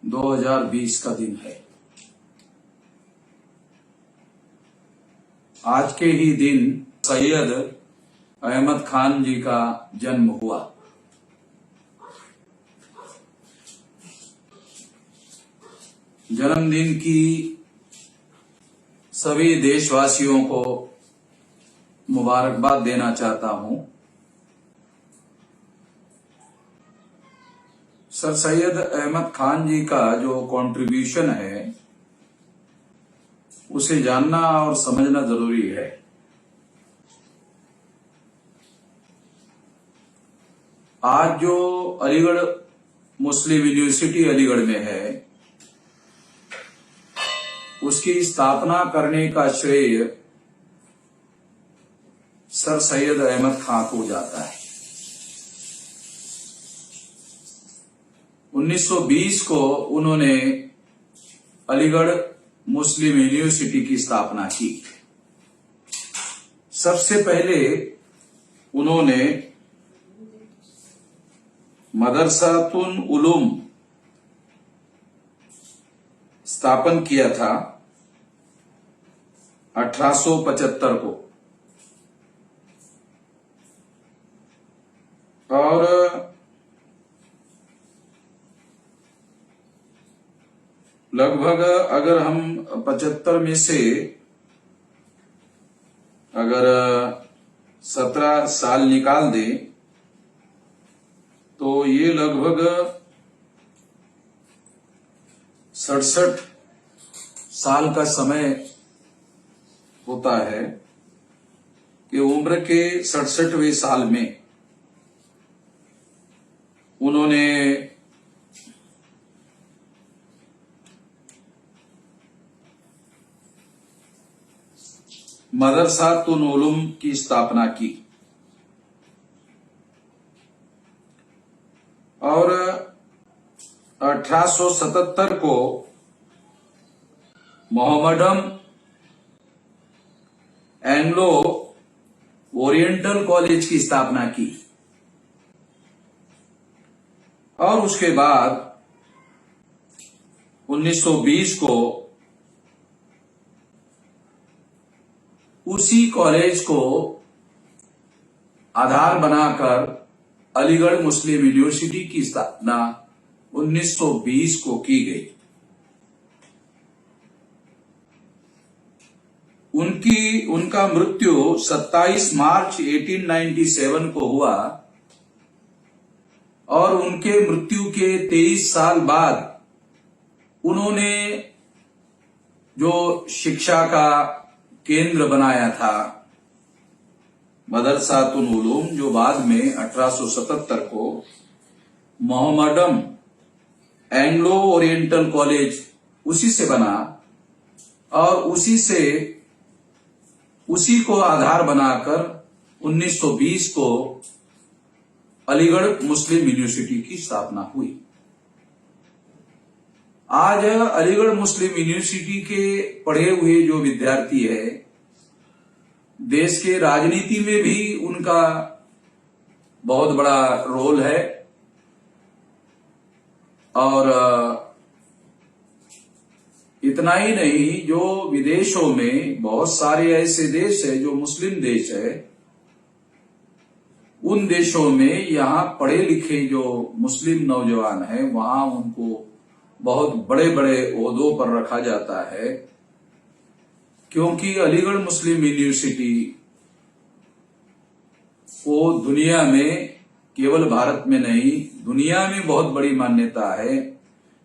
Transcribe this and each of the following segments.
2020 का दिन है। आज के ही दिन सैयद अहमद खान जी का जन्म हुआ। जन्मदिन की सभी देशवासियों को मुबारकबाद देना चाहता हूं। सर सैयद अहमद खान जी का जो कंट्रीब्यूशन है उसे जानना और समझना जरूरी है। आज जो अलीगढ़ मुस्लिम यूनिवर्सिटी अलीगढ़ में है उसकी स्थापना करने का श्रेय सर सैयद अहमद खान को जाता है। 1920 को उन्होंने अलीगढ़ मुस्लिम यूनिवर्सिटी की स्थापना की। सबसे पहले उन्होंने मदरसातुल उलूम स्थापन किया था 1875 को, और लगभग अगर हम 75 में से अगर 17 साल निकाल दें तो ये लगभग 67 साल का समय होता है कि उम्र के 67वें साल में उन्होंने मदरसातुल उलूम की स्थापना की और 1877 को मोहम्मडन एंग्लो ओरिएंटल कॉलेज की स्थापना की और उसके बाद 1920 को उसी कॉलेज को आधार बनाकर अलीगढ़ मुस्लिम यूनिवर्सिटी की स्थापना 1920 को की गई। उनका मृत्यु 27 मार्च 1897 को हुआ और उनके मृत्यु के 23 साल बाद उन्होंने जो शिक्षा का केंद्र बनाया था मदरसातुल उलूम, जो बाद में 1877 को मोहम्मडन एंग्लो ओरिएंटल कॉलेज उसी से बना और उसी को आधार बनाकर 1920 को अलीगढ़ मुस्लिम यूनिवर्सिटी की स्थापना हुई। आज अलीगढ़ मुस्लिम यूनिवर्सिटी के पढ़े हुए जो विद्यार्थी है, देश के राजनीति में भी उनका बहुत बड़ा रोल है और इतना ही नहीं, जो विदेशों में बहुत सारे ऐसे देश है जो मुस्लिम देश है, उन देशों में यहाँ पढ़े लिखे जो मुस्लिम नौजवान हैं वहां उनको बहुत बड़े बड़े ओहदों पर रखा जाता है, क्योंकि अलीगढ़ मुस्लिम यूनिवर्सिटी को दुनिया में, केवल भारत में नहीं दुनिया में बहुत बड़ी मान्यता है।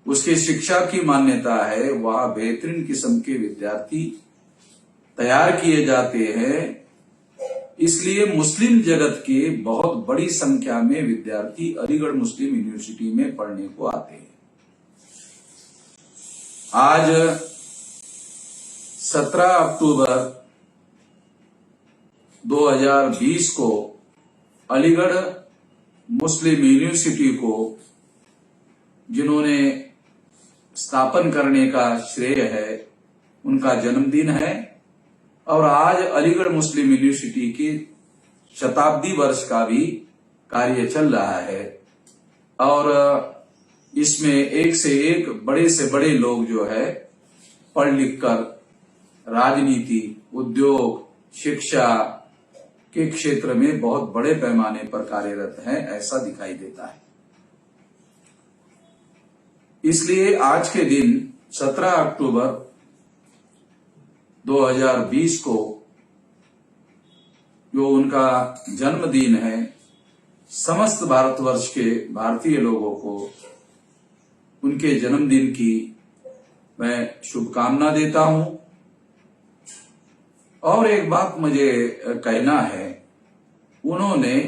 उसकी शिक्षा की मान्यता है, वहां बेहतरीन किस्म के विद्यार्थी तैयार किए जाते हैं। इसलिए मुस्लिम जगत के बहुत बड़ी संख्या में विद्यार्थी अलीगढ़ मुस्लिम यूनिवर्सिटी में पढ़ने को आते हैं। आज 17 अक्टूबर 2020 को अलीगढ़ मुस्लिम यूनिवर्सिटी को जिन्होंने स्थापन करने का श्रेय है उनका जन्मदिन है और आज अलीगढ़ मुस्लिम यूनिवर्सिटी के शताब्दी वर्ष का भी कार्य चल रहा है और इसमें एक से एक बड़े से बड़े लोग जो है पढ़ लिख कर राजनीति, उद्योग, शिक्षा के क्षेत्र में बहुत बड़े पैमाने पर कार्यरत हैं, ऐसा दिखाई देता है। इसलिए आज के दिन 17 अक्टूबर 2020 को जो उनका जन्मदिन है, समस्त भारतवर्ष के भारतीय लोगों को उनके जन्मदिन की मैं शुभकामना देता हूं। और एक बात मुझे कहना है, उन्होंने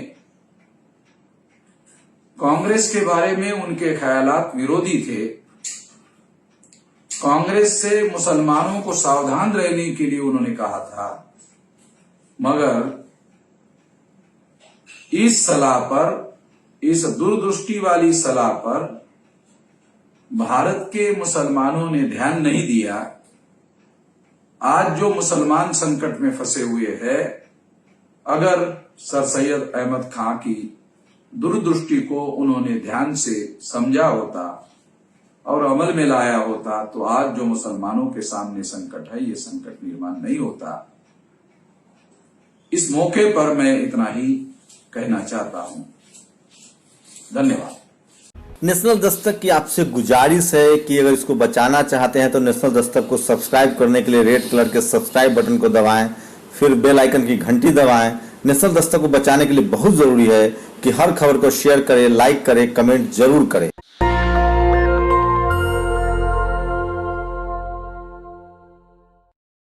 कांग्रेस के बारे में उनके ख्यालात विरोधी थे। कांग्रेस से मुसलमानों को सावधान रहने के लिए उन्होंने कहा था, मगर इस सलाह पर, इस दूरदृष्टि वाली सलाह पर भारत के मुसलमानों ने ध्यान नहीं दिया। आज जो मुसलमान संकट में फंसे हुए हैं, अगर सर सैयद अहमद खां की दूरदृष्टि को उन्होंने ध्यान से समझा होता और अमल में लाया होता, तो आज जो मुसलमानों के सामने संकट है, ये संकट निर्माण नहीं होता। इस मौके पर मैं इतना ही कहना चाहता हूं। धन्यवाद। नेशनल दस्तक की आपसे गुजारिश है कि अगर इसको बचाना चाहते हैं तो नेशनल दस्तक को सब्सक्राइब करने के लिए रेड कलर के सब्सक्राइब बटन को दबाएं, फिर बेल आइकन की घंटी दबाएं। नेशनल दस्तक को बचाने के लिए बहुत जरूरी है कि हर खबर को शेयर करें, लाइक करें, कमेंट जरूर करें।